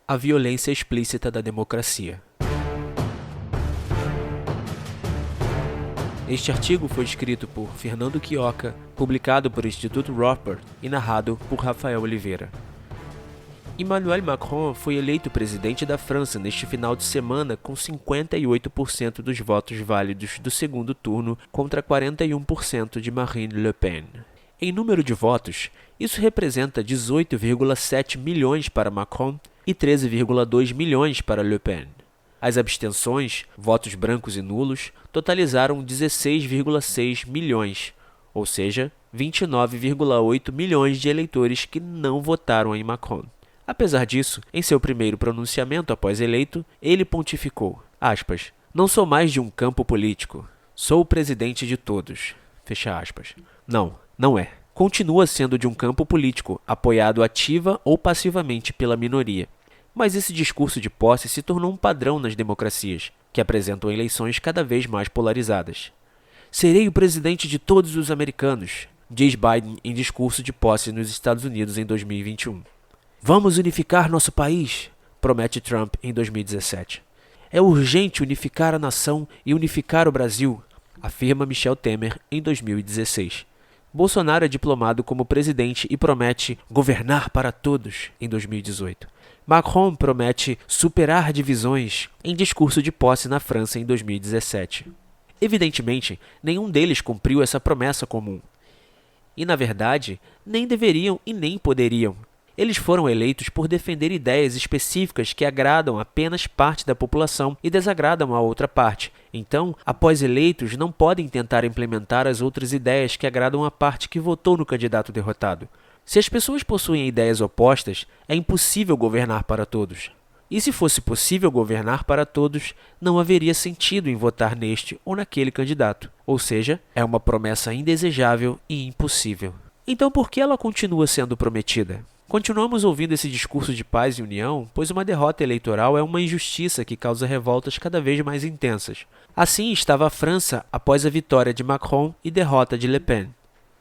A violência explícita da democracia. Este artigo foi escrito por Fernando Quioca, publicado por Instituto Rothbard e narrado por Rafael Oliveira. Emmanuel Macron foi eleito presidente da França neste final de semana com 58% dos votos válidos do segundo turno contra 41% de Marine Le Pen. Em número de votos, isso representa 18,7 milhões para Macron e 13,2 milhões para Le Pen. As abstenções, votos brancos e nulos, totalizaram 16,6 milhões, ou seja, 29,8 milhões de eleitores que não votaram em Macron. Apesar disso, em seu primeiro pronunciamento após eleito, ele pontificou, aspas, "Não sou mais de um campo político, sou o presidente de todos", fecha aspas. Não é. Continua sendo de um campo político, apoiado ativa ou passivamente pela minoria. Mas esse discurso de posse se tornou um padrão nas democracias, que apresentam eleições cada vez mais polarizadas. "Serei o presidente de todos os americanos", diz Biden em discurso de posse nos Estados Unidos em 2021. "Vamos unificar nosso país", promete Trump em 2017. "É urgente unificar a nação e unificar o Brasil", afirma Michel Temer em 2016. Bolsonaro é diplomado como presidente e promete governar para todos em 2018. Macron promete superar divisões em discurso de posse na França em 2017. Evidentemente, nenhum deles cumpriu essa promessa comum. E, na verdade, nem deveriam e nem poderiam. Eles foram eleitos por defender ideias específicas que agradam apenas parte da população e desagradam a outra parte. Então, após eleitos, não podem tentar implementar as outras ideias que agradam a parte que votou no candidato derrotado. Se as pessoas possuem ideias opostas, é impossível governar para todos. E se fosse possível governar para todos, não haveria sentido em votar neste ou naquele candidato. Ou seja, é uma promessa indesejável e impossível. Então, por que ela continua sendo prometida? Continuamos ouvindo esse discurso de paz e união, pois uma derrota eleitoral é uma injustiça que causa revoltas cada vez mais intensas. Assim estava a França após a vitória de Macron e derrota de Le Pen.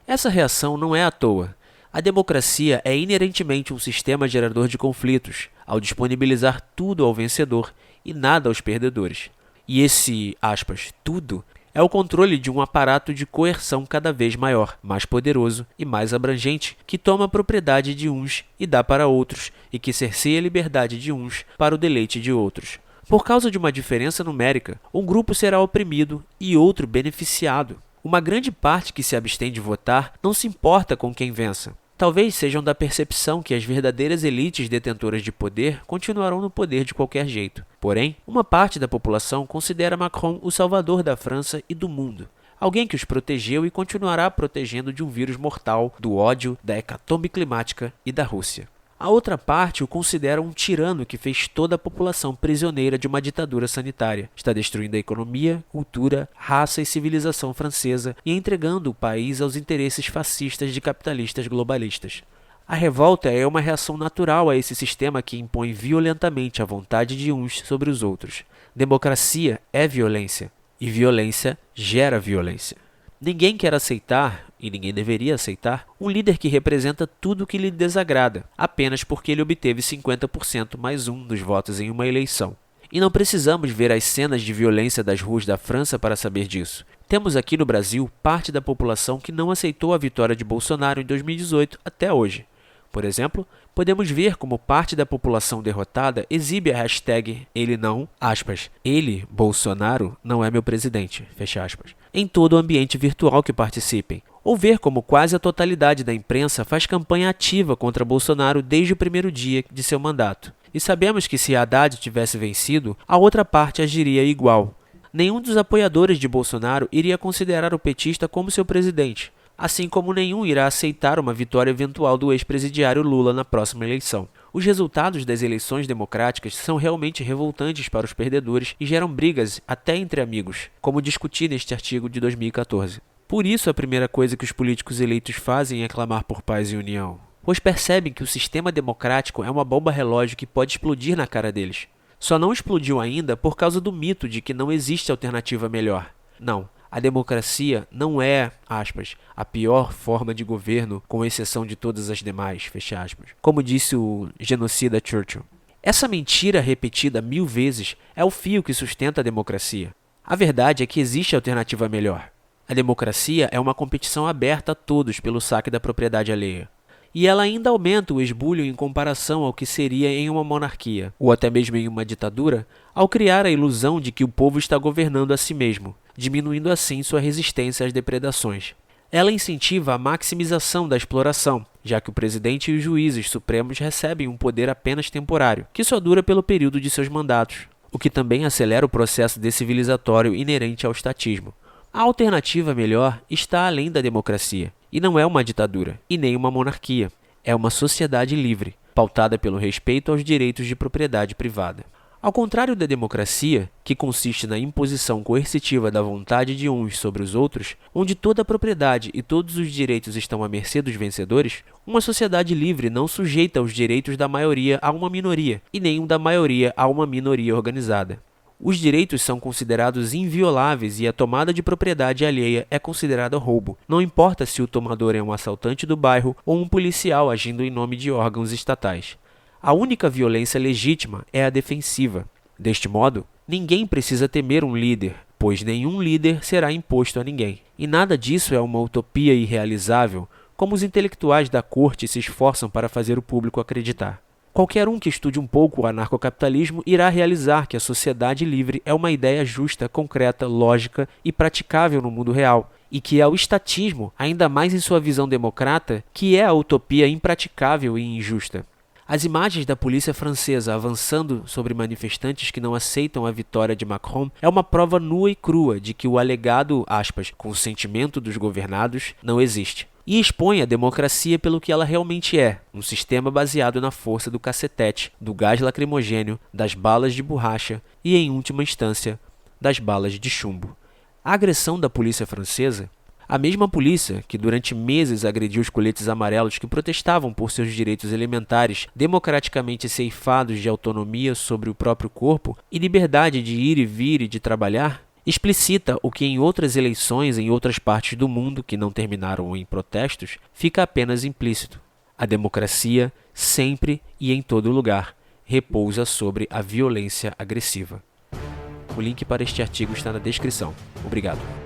Essa reação não é à toa. A democracia é inerentemente um sistema gerador de conflitos, ao disponibilizar tudo ao vencedor e nada aos perdedores. E esse, aspas, tudo, é o controle de um aparato de coerção cada vez maior, mais poderoso e mais abrangente, que toma a propriedade de uns e dá para outros, e que cerceia a liberdade de uns para o deleite de outros. Por causa de uma diferença numérica, um grupo será oprimido e outro beneficiado. Uma grande parte que se abstém de votar não se importa com quem vença. Talvez sejam da percepção que as verdadeiras elites detentoras de poder continuarão no poder de qualquer jeito. Porém, uma parte da população considera Macron o salvador da França e do mundo. Alguém que os protegeu e continuará protegendo de um vírus mortal, do ódio, da hecatombe climática e da Rússia. A outra parte o considera um tirano que fez toda a população prisioneira de uma ditadura sanitária. Está destruindo a economia, cultura, raça e civilização francesa e entregando o país aos interesses fascistas de capitalistas globalistas. A revolta é uma reação natural a esse sistema que impõe violentamente a vontade de uns sobre os outros. Democracia é violência, e violência gera violência. Ninguém quer aceitar, e ninguém deveria aceitar, um líder que representa tudo o que lhe desagrada, apenas porque ele obteve 50% mais um dos votos em uma eleição. E não precisamos ver as cenas de violência das ruas da França para saber disso. Temos aqui no Brasil parte da população que não aceitou a vitória de Bolsonaro em 2018 até hoje. Por exemplo, podemos ver como parte da população derrotada exibe a hashtag ele não, aspas, ele, Bolsonaro, não é meu presidente, fecha aspas, em todo o ambiente virtual que participem, ou ver como quase a totalidade da imprensa faz campanha ativa contra Bolsonaro desde o primeiro dia de seu mandato. E sabemos que se Haddad tivesse vencido, a outra parte agiria igual. Nenhum dos apoiadores de Bolsonaro iria considerar o petista como seu presidente, assim como nenhum irá aceitar uma vitória eventual do ex-presidiário Lula na próxima eleição. Os resultados das eleições democráticas são realmente revoltantes para os perdedores e geram brigas até entre amigos, como discuti neste artigo de 2014. Por isso, a primeira coisa que os políticos eleitos fazem é clamar por paz e união, pois percebem que o sistema democrático é uma bomba relógio que pode explodir na cara deles. Só não explodiu ainda por causa do mito de que não existe alternativa melhor. Não. A democracia não é, aspas, a pior forma de governo, com exceção de todas as demais, fecha aspas, como disse o genocida Churchill. Essa mentira repetida 1000 vezes é o fio que sustenta a democracia. A verdade é que existe alternativa melhor. A democracia é uma competição aberta a todos pelo saque da propriedade alheia. E ela ainda aumenta o esbulho em comparação ao que seria em uma monarquia, ou até mesmo em uma ditadura, ao criar a ilusão de que o povo está governando a si mesmo, diminuindo assim sua resistência às depredações. Ela incentiva a maximização da exploração, já que o presidente e os juízes supremos recebem um poder apenas temporário, que só dura pelo período de seus mandatos, o que também acelera o processo decivilizatório inerente ao estatismo. A alternativa melhor está além da democracia, e não é uma ditadura, e nem uma monarquia. É uma sociedade livre, pautada pelo respeito aos direitos de propriedade privada. Ao contrário da democracia, que consiste na imposição coercitiva da vontade de uns sobre os outros, onde toda a propriedade e todos os direitos estão à mercê dos vencedores, uma sociedade livre não sujeita os direitos da maioria a uma minoria, e nem o da maioria a uma minoria organizada. Os direitos são considerados invioláveis e a tomada de propriedade alheia é considerada roubo, não importa se o tomador é um assaltante do bairro ou um policial agindo em nome de órgãos estatais. A única violência legítima é a defensiva. Deste modo, ninguém precisa temer um líder, pois nenhum líder será imposto a ninguém. E nada disso é uma utopia irrealizável, como os intelectuais da corte se esforçam para fazer o público acreditar. Qualquer um que estude um pouco o anarcocapitalismo irá realizar que a sociedade livre é uma ideia justa, concreta, lógica e praticável no mundo real, e que é o estatismo, ainda mais em sua visão democrata, que é a utopia impraticável e injusta. As imagens da polícia francesa avançando sobre manifestantes que não aceitam a vitória de Macron é uma prova nua e crua de que o alegado, aspas, consentimento dos governados não existe. E expõe a democracia pelo que ela realmente é, um sistema baseado na força do cacetete, do gás lacrimogênio, das balas de borracha e, em última instância, das balas de chumbo. A agressão da polícia francesa, a mesma polícia que durante meses agrediu os coletes amarelos que protestavam por seus direitos elementares democraticamente ceifados de autonomia sobre o próprio corpo e liberdade de ir e vir e de trabalhar, explicita o que em outras eleições em outras partes do mundo que não terminaram em protestos fica apenas implícito. A democracia, sempre e em todo lugar, repousa sobre a violência agressiva. O link para este artigo está na descrição. Obrigado.